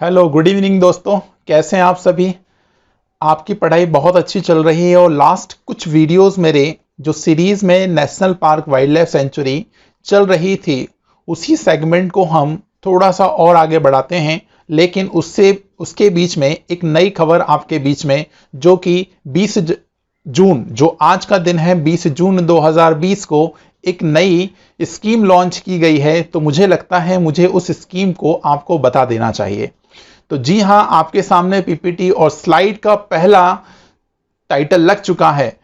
Hello good evening दोस्तों, कैसे हैं आप सभी। आपकी पढ़ाई बहुत अच्छी चल रही है और लास्ट कुछ वीडियोस मेरे जो सीरीज में national park wild life sanctuary चल रही थी उसी सेगमेंट को हम थोड़ा सा और आगे बढ़ाते हैं। लेकिन उसके बीच में एक नई खबर आपके बीच में, जो कि 20 जून जो आज का दिन है 20 जून 2020 को एक नई स्कीम लॉन्च की गई है। तो मुझे लगता है मुझे उस स्कीम को आपको बता देना चाहिए। तो जी हां, आपके सामने पीपीटी और स्लाइड का पहला टाइटल लग चुका है,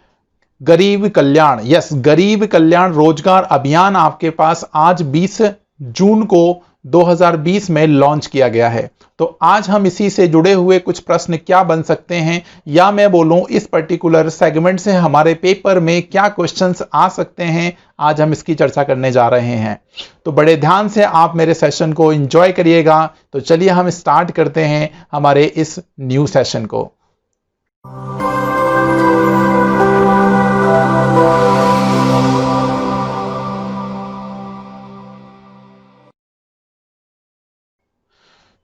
गरीब कल्याण। यस, गरीब कल्याण रोजगार अभियान आपके पास आज 20 जून को 2020 में लॉन्च किया गया है। तो आज हम इसी से जुड़े हुए कुछ प्रश्न क्या बन सकते हैं, या मैं बोलूं इस पर्टिकुलर सेगमेंट से हमारे पेपर में क्या क्वेश्चंस आ सकते हैं, आज हम इसकी चर्चा करने जा रहे हैं। तो बड़े ध्यान से आप मेरे सेशन को एंजॉय करिएगा। तो चलिए हम स्टार्ट करते हैं हमारे इस न्यू सेशन को।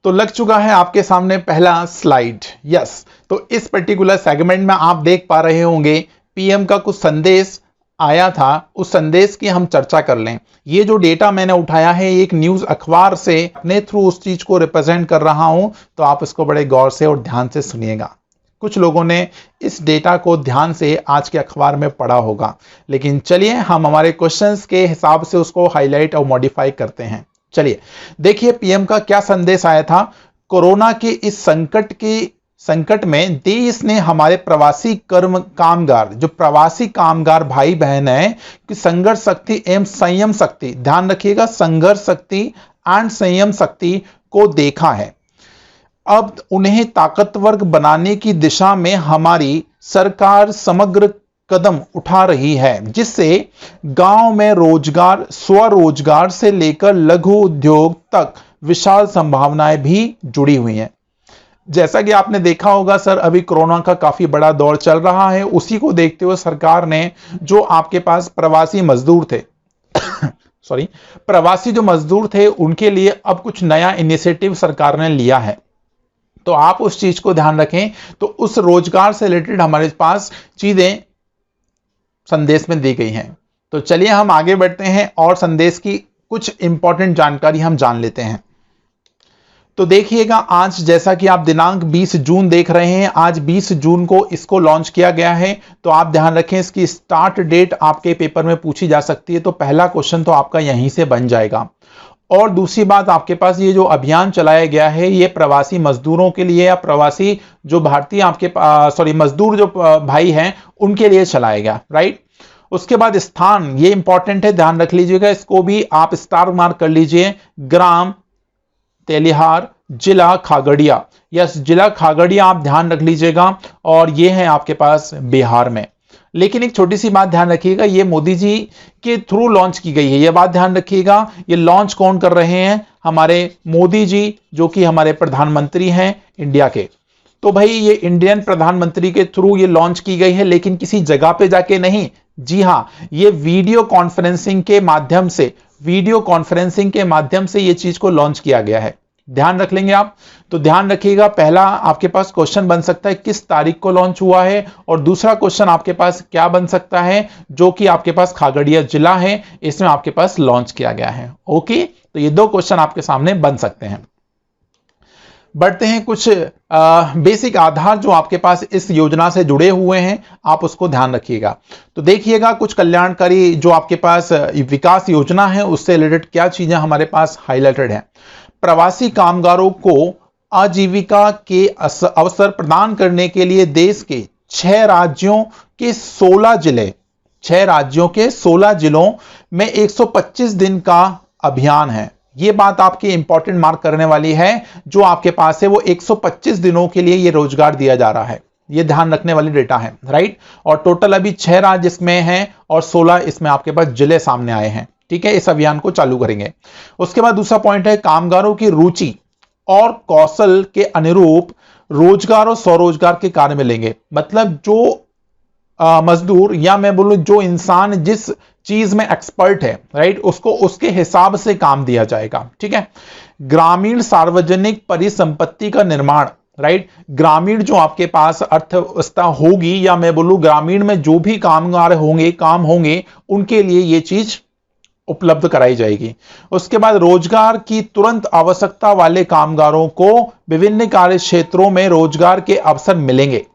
तो लग चुका है आपके सामने पहला स्लाइड। यस, तो इस पर्टिकुलर सेगमेंट में आप देख पा रहे होंगे पीएम का कुछ संदेश आया था, उस संदेश की हम चर्चा कर लें। ये जो डेटा मैंने उठाया है एक न्यूज अखबार से, अपने थ्रू उस चीज को रिप्रेजेंट कर रहा हूं, तो आप इसको बड़े गौर से और ध्यान से सुनिएगा। कुछ लोगों ने इस डेटा को ध्यान से आज के अखबार में पढ़ा होगा, लेकिन चलिए हम हमारे क्वेश्चंस के हिसाब से उसको हाईलाइट और मॉडिफाई करते हैं। चलिए देखिए पीएम का क्या संदेश आया था। कोरोना के इस संकट में देश ने हमारे प्रवासी कामगार, जो प्रवासी कामगार भाई बहन हैं, कि संघर्ष शक्ति एवं संयम शक्ति, ध्यान रखिएगा, संघर्ष शक्ति एंड संयम शक्ति को देखा है। अब उन्हें ताकतवर बनाने की दिशा में हमारी सरकार समग्र कदम उठा रही है, जिससे गांव में रोजगार, स्वरोजगार से लेकर लघु उद्योग तक विशाल संभावनाएं भी जुड़ी हुई हैं। जैसा कि आपने देखा होगा सर, अभी कोरोना का काफी बड़ा दौर चल रहा है। उसी को देखते हुए सरकार ने जो आपके पास प्रवासी मजदूर थे प्रवासी जो मजदूर थे उनके लिए अब कुछ नया इनिशिएटिव सरकार ने लिया है। तो आप उस चीज को ध्यान रखें। तो उस रोजगार से रिलेटेड हमारे पास चीजें संदेश में दी गई हैं। तो चलिए हम आगे बढ़ते हैं और संदेश की कुछ इंपॉर्टेंट जानकारी हम जान लेते हैं। तो देखिएगा, आज जैसा कि आप दिनांक 20 जून देख रहे हैं, आज 20 जून को इसको लॉन्च किया गया है। तो आप ध्यान रखें, इसकी स्टार्ट डेट आपके पेपर में पूछी जा सकती है। तो पहला क्वेश्चन तो आपका यहीं से बन जाएगा। और दूसरी बात, आपके पास ये जो अभियान चलाया गया है ये प्रवासी मजदूरों के लिए, या प्रवासी जो भारतीय आपके मजदूर जो भाई हैं उनके लिए चलाया गया, राइट। उसके बाद स्थान, ये इंपॉर्टेंट है, ध्यान रख लीजिएगा, इसको भी आप स्टार मार्क कर लीजिए। ग्राम तेलिहार, जिला खागड़िया। यस, जिला खागड़िया आप ध्यान रख लीजिएगा। और ये है आपके पास बिहार में। लेकिन एक छोटी सी बात ध्यान रखिएगा, ये मोदी जी के थ्रू लॉन्च की गई है, ये बात ध्यान रखिएगा। ये लॉन्च कौन कर रहे हैं? हमारे मोदी जी, जो कि हमारे प्रधानमंत्री हैं इंडिया के। तो भाई ये इंडियन प्रधानमंत्री के थ्रू ये लॉन्च की गई है, लेकिन किसी जगह पे जाके नहीं। जी हां, ये वीडियो कॉन्फ्रेंसिंग के माध्यम से ये चीज को लॉन्च किया गया है। ध्यान रख लेंगे आप। तो ध्यान रखिएगा, पहला आपके पास क्वेश्चन बन सकता है किस तारीख को लॉन्च हुआ है, और दूसरा क्वेश्चन आपके पास क्या बन सकता है, जो कि आपके पास खागड़िया जिला है, इसमें आपके पास लॉन्च किया गया है। ओके, तो ये दो क्वेश्चन आपके सामने बन सकते हैं। बढ़ते हैं, कुछ बेसिक आधार जो आपके पास इस योजना से जुड़े हुए हैं, आप उसको ध्यान रखिएगा। तो देखिएगा, कुछ कल्याणकारी जो आपके पास विकास योजना है उससे रिलेटेड क्या चीजें हमारे पास हाईलाइटेड है। प्रवासी कामगारों को आजीविका के अवसर प्रदान करने के लिए देश के 6 राज्यों के 16 जिलों में 125 दिन का अभियान है। ये बात आपकी इंपॉर्टेंट मार्क करने वाली है। जो आपके पास है वो 125 दिनों के लिए ये रोजगार दिया जा रहा है, ये ध्यान रखने वाली डेटा है, राइट। और टोटल अभी 6 राज्य इसमें हैं और 16 इसमें आपके पास जिले सामने आए हैं। ठीक है, इस अभियान को चालू करेंगे। उसके बाद दूसरा पॉइंट है, कामगारों की रुचि और कौशल के अनुरूप रोजगार और स्वरोजगार के कार्य मिलेंगे। मतलब जो मजदूर, या मैं बोलूं जो इंसान जिस चीज में एक्सपर्ट है, राइट, उसको उसके हिसाब से काम दिया जाएगा। ठीक है, ग्रामीण सार्वजनिक परिसंपत्ति का निर्माण, राइट। ग्रामीण जो आपके पास अर्थव्यवस्था होगी, या मैं बोलूं ग्रामीण में जो भी कामगार होंगे, काम होंगे, उनके लिए ये चीज उपलब्ध कराई जाएगी। उसके बाद रोजगार की तुरंत आवश्यकता वाले कामगारों को विभिन्न कार्य क्षेत्रों में रोजगार के अवसर मिलेंगे।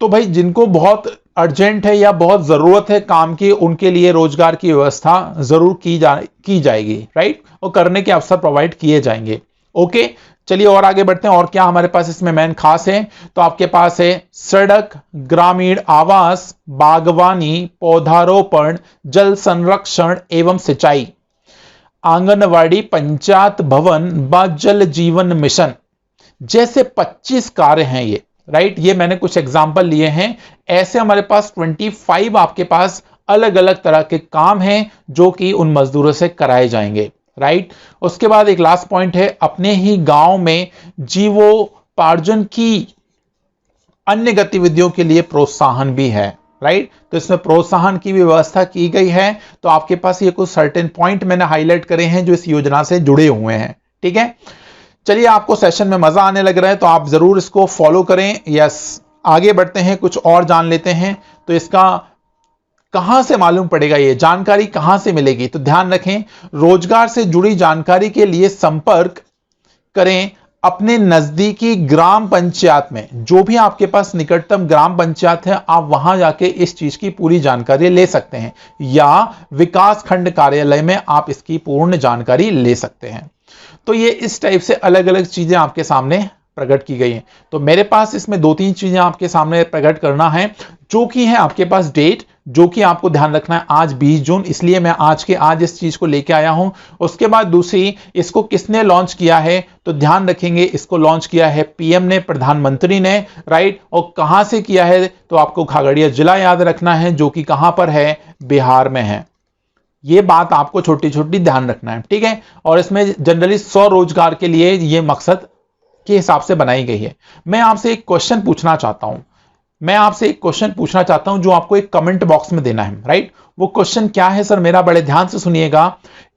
तो भाई जिनको बहुत अर्जेंट है या बहुत जरूरत है काम की, उनके लिए रोजगार की व्यवस्था जरूर की जाएगी, राइट, और करने के अवसर प्रोवाइड किए जाएंगे। ओके, चलिए और आगे बढ़ते हैं। और क्या हमारे पास इसमें मेन खास है, तो आपके पास है सड़क, ग्रामीण आवास, बागवानी, पौधारोपण, जल संरक्षण एवं सिंचाई, आंगनवाड़ी, पंचायत भवन व जल जीवन मिशन जैसे 25 कार्य हैं ये, राइट। ये मैंने कुछ एग्जाम्पल लिए हैं। ऐसे हमारे पास 25 आपके पास अलग अलग तरह के काम हैं जो कि उन मजदूरों से कराए जाएंगे, राइट। उसके बाद एक लास्ट पॉइंट है, अपने ही गांव में जीवोपार्जन की अन्य गतिविधियों के लिए प्रोत्साहन भी है, राइट। तो इसमें प्रोत्साहन की भी व्यवस्था की गई है। तो आपके पास ये कुछ सर्टेन पॉइंट मैंने हाईलाइट करे हैं जो इस योजना से जुड़े हुए हैं, ठीक है। चलिए, आपको सेशन में मजा आने लग रहा है तो आप जरूर इसको फॉलो करें। यस, आगे बढ़ते हैं, कुछ और जान लेते हैं। तो इसका कहां से मालूम पड़ेगा, ये जानकारी कहां से मिलेगी, तो ध्यान रखें, रोजगार से जुड़ी जानकारी के लिए संपर्क करें अपने नजदीकी ग्राम पंचायत में। जो भी आपके पास निकटतम ग्राम पंचायत है, आप वहां जाके इस चीज की पूरी जानकारी ले सकते हैं, या विकास खंड कार्यालय में आप इसकी पूर्ण जानकारी ले सकते हैं। तो ये इस टाइप से अलग अलग चीजें आपके सामने प्रकट की गई हैं। तो मेरे पास इसमें 2-3 चीजें आपके सामने प्रकट करना है, जो कि है आपके पास डेट, जो कि आपको ध्यान रखना है आज 20 जून, इसलिए मैं आज इस चीज को लेके आया हूं। उसके बाद दूसरी, इसको किसने लॉन्च किया है, तो ध्यान रखेंगे इसको लॉन्च किया है पीएम ने, प्रधानमंत्री ने, राइट। और कहां से किया है, तो आपको खगड़िया जिला याद रखना है, जो कि कहां पर है, बिहार में है। ये बात आपको छोटी छोटी ध्यान रखना है, ठीक है। और इसमें जनरली स्वरोजगार के लिए ये मकसद के हिसाब से बनाई गई है। मैं आपसे एक क्वेश्चन पूछना चाहता हूं, जो आपको एक कमेंट बॉक्स में देना है, राइट। वो क्वेश्चन क्या है सर, मेरा बड़े ध्यान से सुनिएगा।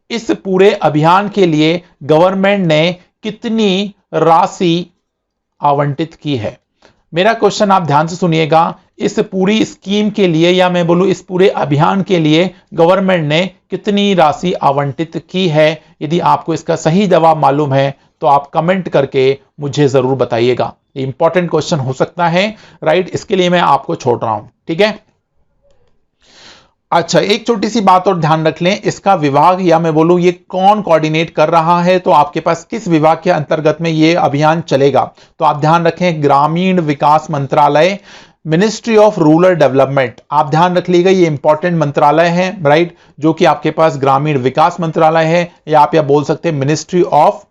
इस पूरे अभियान के लिए गवर्नमेंट ने कितनी राशि आवंटित की है? मेरा क्वेश्चन आप ध्यान से सुनिएगा। इस पूरी स्कीम के लिए, या मैं बोलूं इस पूरे अभियान के लिए गवर्नमेंट ने कितनी राशि आवंटित की है? यदि आपको इसका सही जवाब मालूम है तो आप कमेंट करके मुझे जरूर बताइएगा। ये इंपॉर्टेंट क्वेश्चन हो सकता है, राइट। इसके लिए मैं आपको छोड़ रहा हूं, ठीक है। अच्छा, एक छोटी सी बात और ध्यान रख लें, इसका विभाग, या मैं बोलूं ये कौन कोऑर्डिनेट कर रहा है, तो आपके पास किस विभाग के अंतर्गत में ये अभियान चलेगा, तो आप ध्यान रखें ग्रामीण विकास मंत्रालय, मिनिस्ट्री ऑफ रूरल डेवलपमेंट। आप ध्यान रख लीजिएगा, ये इंपॉर्टेंट मंत्रालय है, राइट, जो कि आपके पास ग्रामीण विकास मंत्रालय है, या आप बोल सकते हैं ministry of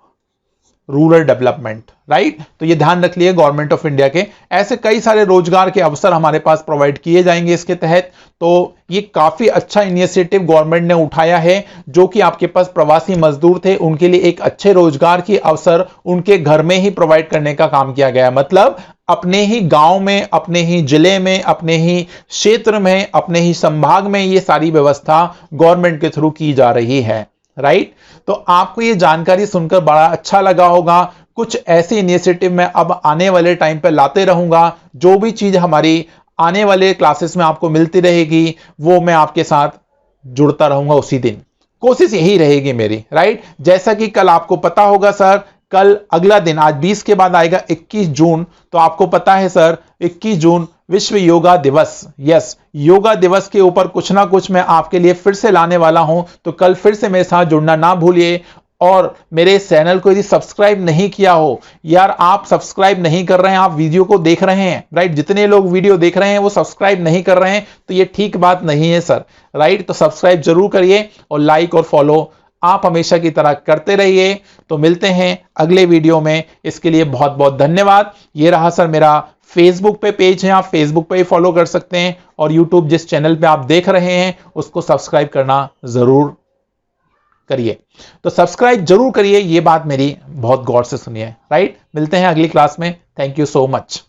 rural development, right. तो ये ध्यान रख लिए गवर्नमेंट ऑफ इंडिया के। ऐसे कई सारे रोजगार के अवसर हमारे पास प्रोवाइड किए जाएंगे इसके तहत। तो ये काफी अच्छा इनिशिएटिव गवर्नमेंट ने उठाया है, जो कि आपके पास प्रवासी मजदूर थे उनके लिए एक अच्छे रोजगार के अवसर उनके घर में ही प्रोवाइड करने का काम किया गया है। मतलब अपने ही गांव में, अपने ही जिले में, अपने ही क्षेत्र में, अपने ही संभाग में ये सारी व्यवस्था गवर्नमेंट के थ्रू की जा रही है, राइट। तो आपको ये जानकारी सुनकर बड़ा अच्छा लगा होगा। कुछ ऐसे इनिशिएटिव मैं अब आने वाले टाइम पे लाते रहूंगा। जो भी चीज हमारी आने वाले क्लासेस में आपको मिलती रहेगी, वो मैं आपके साथ जुड़ता रहूंगा उसी दिन। कोशिश यही रहेगी मेरी, राइट। जैसा कि कल आपको पता होगा सर, कल अगला दिन, आज 20 के बाद आएगा 21 जून, तो आपको पता है सर 21 जून विश्व योगा दिवस। यस, योगा दिवस के ऊपर कुछ ना कुछ मैं आपके लिए फिर से लाने वाला हूं, तो कल फिर से मेरे साथ जुड़ना ना भूलिए। और मेरे चैनल को यदि सब्सक्राइब नहीं किया हो, यार आप सब्सक्राइब नहीं कर रहे हैं, आप वीडियो को देख रहे हैं, राइट, जितने लोग वीडियो देख रहे हैं वो सब्सक्राइब नहीं कर रहे हैं, तो ये ठीक बात नहीं है सर, राइट। तो सब्सक्राइब जरूर करिए और लाइक और फॉलो आप हमेशा की तरह करते रहिए। तो मिलते हैं अगले वीडियो में, इसके लिए बहुत बहुत धन्यवाद। ये रहा सर मेरा फेसबुक पे पेज है, आप फेसबुक पे ही फॉलो कर सकते हैं, और यूट्यूब जिस चैनल पे आप देख रहे हैं उसको सब्सक्राइब करना जरूर करिए। तो सब्सक्राइब जरूर करिए, ये बात मेरी बहुत गौर से सुनिए, राइट। मिलते हैं अगली क्लास में। Thank you so much.